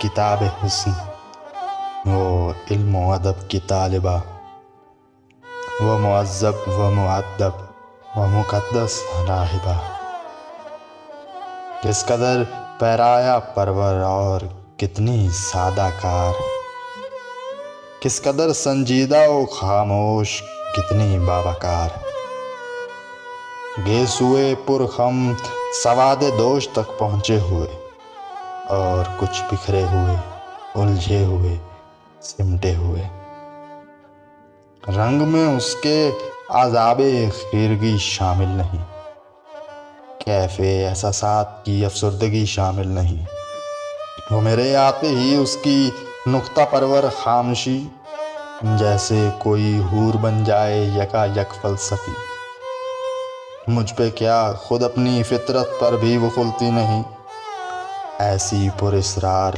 کتاب حسن، وہ علم و ادب کی طالبہ، وہ معذب و معدب و مقدس راہبہ، کس قدر پیرایا پرور اور کتنی سادہ کار، کس قدر سنجیدہ و خاموش کتنی باوقار، گیسوئے پرخم سواد دوش تک پہنچے ہوئے، اور کچھ بکھرے ہوئے، الجھے ہوئے، سمٹے ہوئے، رنگ میں اس کے عذاب خیرگی شامل نہیں، کیف احساسات کی افسردگی شامل نہیں، وہ میرے آتے ہی اس کی نقطہ پرور خاموشی جیسے کوئی حور بن جائے یکا یک فلسفی، مجھ پہ کیا خود اپنی فطرت پر بھی وہ کھلتی نہیں، ایسی پر اسرار